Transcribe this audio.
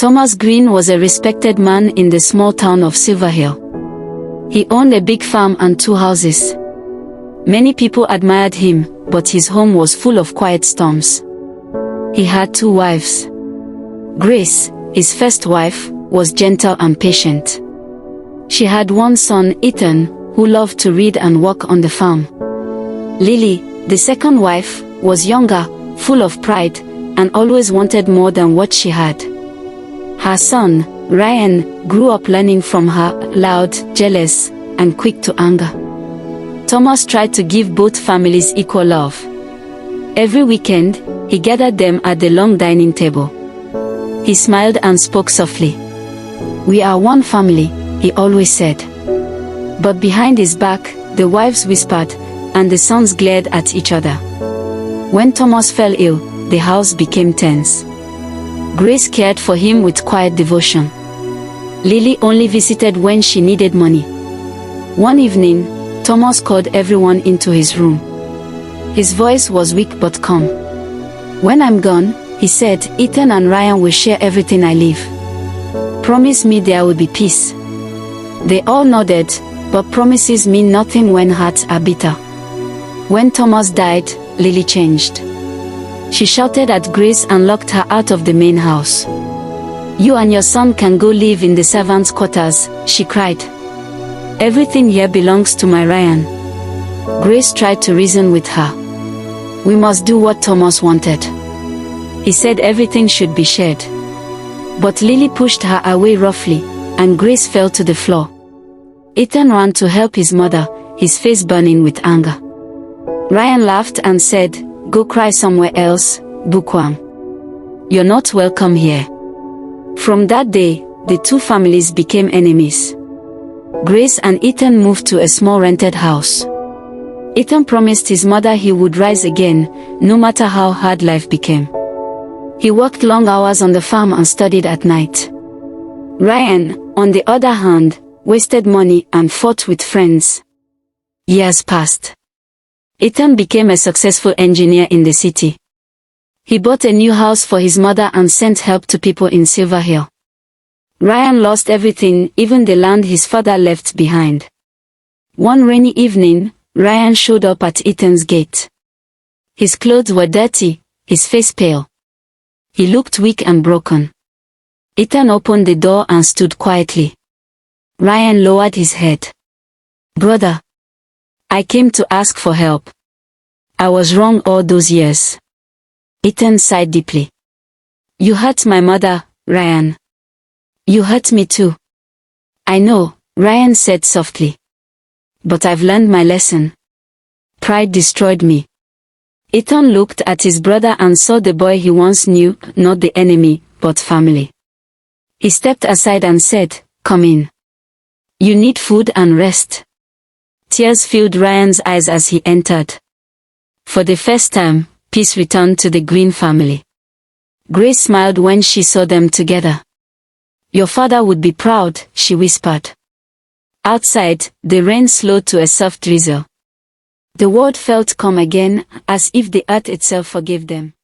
Thomas Green was a respected man in the small town of Silver Hill. He owned a big farm and 2 houses. Many people admired him, but his home was full of quiet storms. He had 2 wives. Grace, his first wife, was gentle and patient. She had 1 son, Ethan, who loved to read and work on the farm. Lily, the second wife, was younger, full of pride, and always wanted more than what she had. Her son, Ryan, grew up learning from her, loud, jealous, and quick to anger. Thomas tried to give both families equal love. Every weekend, he gathered them at the long dining table. He smiled and spoke softly. "We are one family," he always said. But behind his back, the wives whispered, and the sons glared at each other. When Thomas fell ill, the house became tense. Grace cared for him with quiet devotion. Lily only visited when she needed money. One evening, Thomas called everyone into his room. His voice was weak but calm. "When I'm gone," he said, "Ethan and Ryan will share everything I leave. Promise me there will be peace." They all nodded, but promises mean nothing when hearts are bitter. When Thomas died, Lily changed. She shouted at Grace and locked her out of the main house. "You and your son can go live in the servants' quarters," she cried. "Everything here belongs to my Ryan." Grace tried to reason with her. "We must do what Thomas wanted. He said everything should be shared." But Lily pushed her away roughly, and Grace fell to the floor. Ethan ran to help his mother, his face burning with anger. Ryan laughed and said, "Go cry somewhere else, bookworm. You're not welcome here." From that day, the 2 families became enemies. Grace and Ethan moved to a small rented house. Ethan promised his mother he would rise again, no matter how hard life became. He worked long hours on the farm and studied at night. Ryan, on the other hand, wasted money and fought with friends. Years passed. Ethan became a successful engineer in the city. He bought a new house for his mother and sent help to people in Silver Hill. Ryan lost everything, even the land his father left behind. One rainy evening, Ryan showed up at Ethan's gate. His clothes were dirty, his face pale. He looked weak and broken. Ethan opened the door and stood quietly. Ryan lowered his head. "Brother, I came to ask for help. I was wrong all those years." Ethan sighed deeply. "You hurt my mother, Ryan. You hurt me too." "I know," Ryan said softly. "But I've learned my lesson. Pride destroyed me." Ethan looked at his brother and saw the boy he once knew, not the enemy, but family. He stepped aside and said, "Come in. You need food and rest." Tears filled Ryan's eyes as he entered. For the first time, peace returned to the Green family. Grace smiled when she saw them together. "Your father would be proud," she whispered. Outside, the rain slowed to a soft drizzle. The world felt calm again, as if the earth itself forgave them.